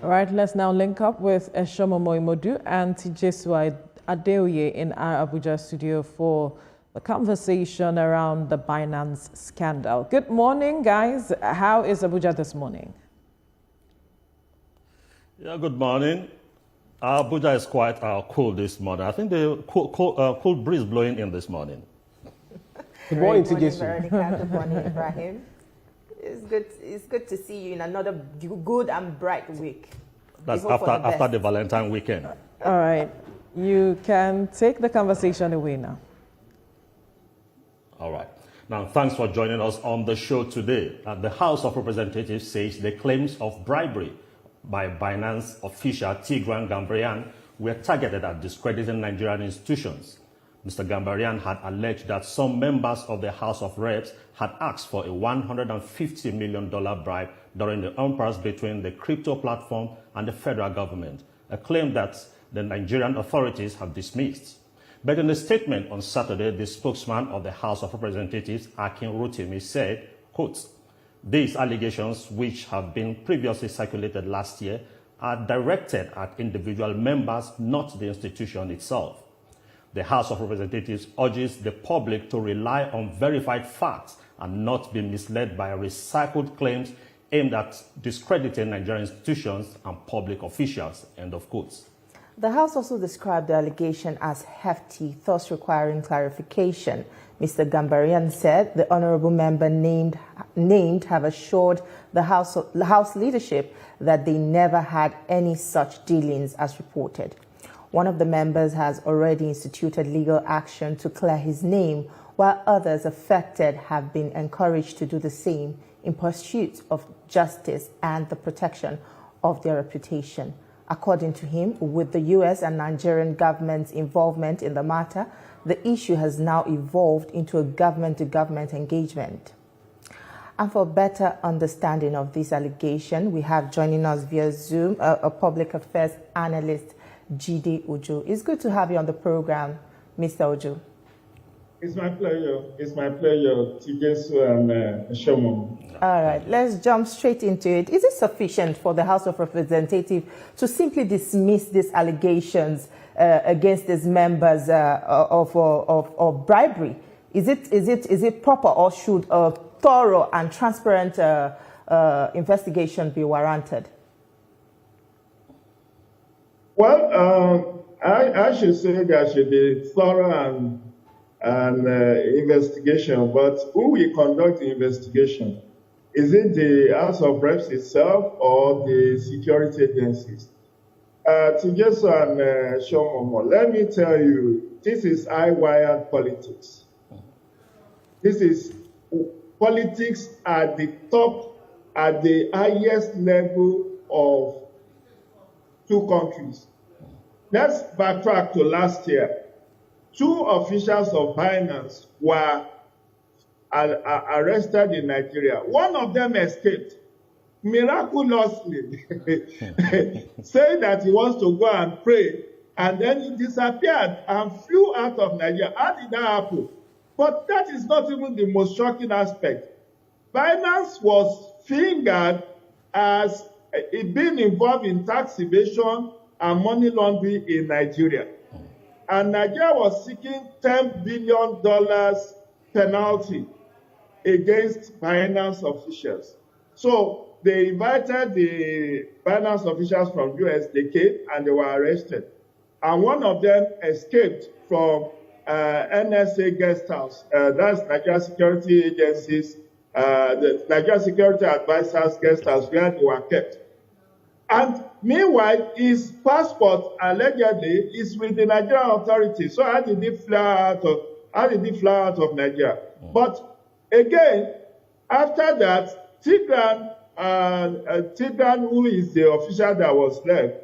All right, let's now link up with Eshomo Moimodu and Tijesua Adeoye in our Abuja studio for the conversation around the Binance scandal. Good morning, guys. How is Abuja this morning? Yeah, good morning. Abuja is quite cool this morning. I think the cool breeze blowing in this morning. Good morning, Tijesua. Veronica. Good morning, Ibrahim. It's good to see you in another good and bright week. That's after the Valentine weekend. All right. You can take the conversation away now. All right. Now, thanks for joining us on the show today. The House of Representatives says the claims of bribery by Binance official Tigran Gambaryan were targeted at discrediting Nigerian institutions. Mr. Gambaryan had alleged that some members of the House of Reps had asked for a $150 million bribe during the impasse between the crypto platform and the federal government, a claim that the Nigerian authorities have dismissed. But in a statement on Saturday, the spokesman of the House of Representatives, Akin Rotimi, said, quote, "These allegations, which have been previously circulated last year, are directed at individual members, not the institution itself. The House of Representatives urges the public to rely on verified facts and not be misled by recycled claims aimed at discrediting Nigerian institutions and public officials," end of quotes. The House also described the allegation as hefty, thus requiring clarification. Mr. Gambaryan said the honorable member named have assured the House leadership that they never had any such dealings as reported. One of the members has already instituted legal action to clear his name, while others affected have been encouraged to do the same in pursuit of justice and the protection of their reputation. According to him, with the U.S. and Nigerian government's involvement in the matter, the issue has now evolved into a government-to-government engagement. And for better understanding of this allegation, we have joining us via Zoom a public affairs analyst, Jide Ojo. It's good to have you on the program, Mr. Ojo. It's my pleasure. It's my pleasure, Tijesua and Eshomo. All right, let's jump straight into it. Is it sufficient for the House of Representatives to simply dismiss these allegations against these members of bribery? Is it proper, or should a thorough and transparent investigation be warranted? Well, I should say there should be thorough and investigation, but who will conduct the investigation? Is it the House of Reps itself or the security agencies? Tijesua and Shomomo, let me tell you, this is high-wired politics. This is politics at the top, at the highest level of two countries. Let's backtrack to last year. Two officials of Binance were arrested in Nigeria. One of them escaped miraculously, saying that he wants to go and pray, and then he disappeared and flew out of Nigeria. How did that happen? But that is not even the most shocking aspect. Binance was fingered as being involved in tax evasion and money laundering in Nigeria. And Nigeria was seeking $10 billion penalty against Binance officials. So they invited the Binance officials from US, they came and they were arrested. And one of them escaped from NSA guest house. That's Nigeria Security Agencies, the Nigeria Security Advisors guest house where they were kept. And meanwhile, his passport allegedly is with the Nigerian authorities. So how did he fly out of Nigeria? But again, after that, Tigran, who is the official that was left,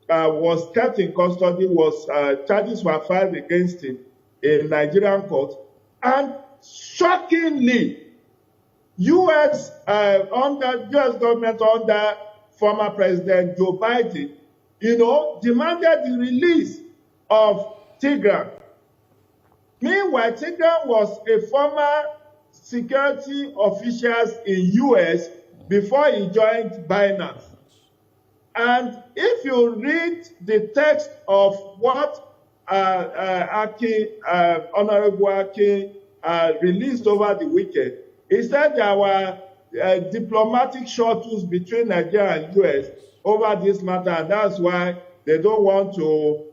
was kept in custody. Charges were filed against him in Nigerian court, and shockingly, U.S. government under former President Joe Biden, demanded the release of Tigran. Meanwhile, Tigran was a former security official in U.S. before he joined Binance. And if you read the text of what Honorable Akin released over the weekend, he said there were diplomatic shuttles between Nigeria and US over this matter, and that's why they don't want to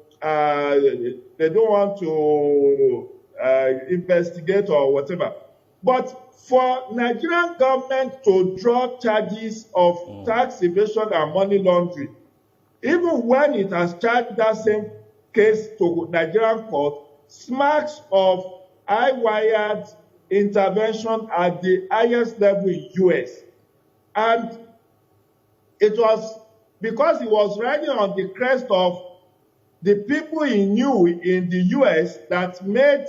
investigate or whatever. But for Nigerian government to drop charges of tax evasion and money laundering, even when it has charged that same case to Nigerian court, smacks of high-wired intervention at the highest level in US. And it was because he was riding on the crest of the people he knew in the US that made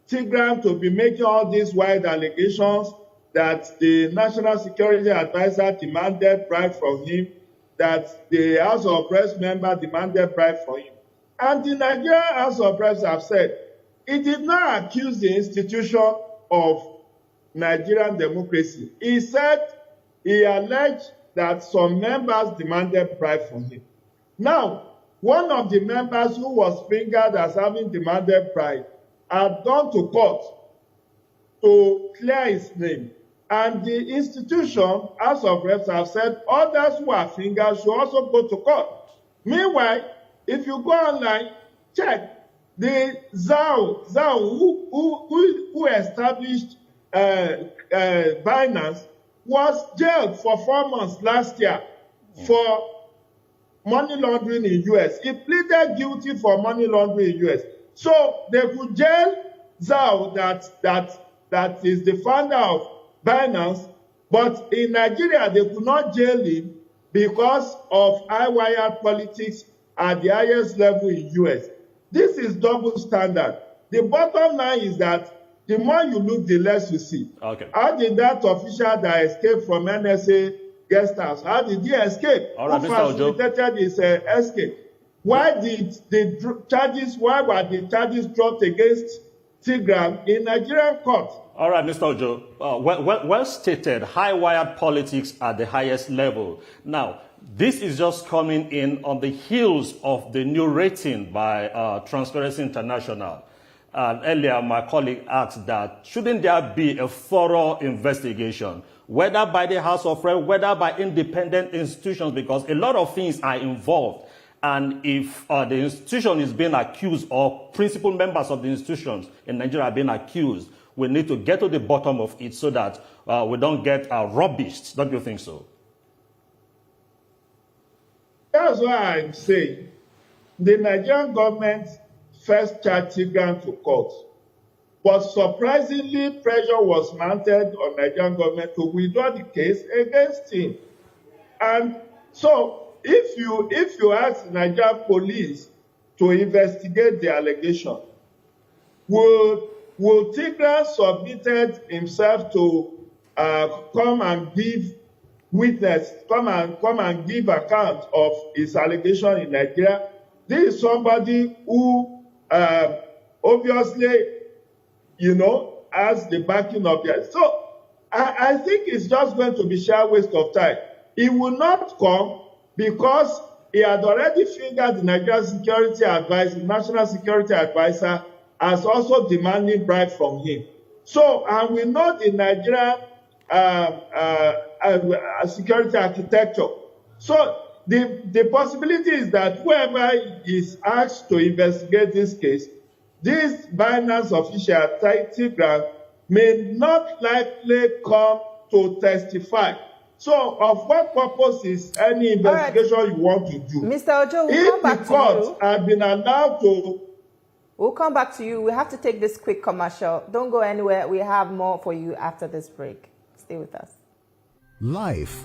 Tigran to be making all these wild allegations that the National Security Advisor demanded bribe from him, that the House of Reps member demanded bribe from him. And the Nigerian House of Reps have said he did not accuse the institution of Nigerian democracy. He said he alleged that some members demanded bribe from him. Now, one of the members who was fingered as having demanded bribe had gone to court to clear his name. And the institution, House of Reps, have said others who are fingered should also go to court. Meanwhile, if you go online, check the Zhao who established Binance was jailed for 4 months last year for money laundering in US. He pleaded guilty for money laundering in US. So they could jail Zhao, that is the founder of Binance, but in Nigeria they could not jail him because of high-wired politics at the highest level in US. This is double standard. The bottom line is that the more you look, the less you see. Okay. How did that official that escaped from NSA guest house, how did he escape? All right, Who Mr. Ojo. facilitated his escape? Why were the charges dropped against Tigran in Nigerian court? All right, Mr. Ojo, well stated, high-wired politics at the highest level. Now, this is just coming in on the heels of the new rating by Transparency International. Earlier, my colleague asked that, shouldn't there be a thorough investigation, whether by the House of Reps, whether by independent institutions, because a lot of things are involved. And if the institution is being accused, or principal members of the institutions in Nigeria are being accused, we need to get to the bottom of it so that we don't get rubbished. Don't you think so? That's why I'm saying the Nigerian government first charged Tigran to court. But surprisingly, pressure was mounted on Nigerian government to withdraw the case against him. And so, if you ask the Nigerian police to investigate the allegation, will Tigran submitted himself to come and give witness, come and give account of his allegation in Nigeria? This is somebody who obviously, has the backing of the. So I think it's just going to be sheer waste of time. He will not come because he had already fingered the Nigerian Security Advisor, National Security Advisor, as also demanding bribe from him. So, and we know the Nigerian security architecture. So the possibility is that whoever is asked to investigate this case, this Binance official, Tigran, may not likely come to testify. So, of what purpose is any investigation you want to do? Mr. Ojo, we'll come back to you. If the courts have been allowed to... We'll come back to you. We have to take this quick commercial. Don't go anywhere. We have more for you after this break. Stay with us. Life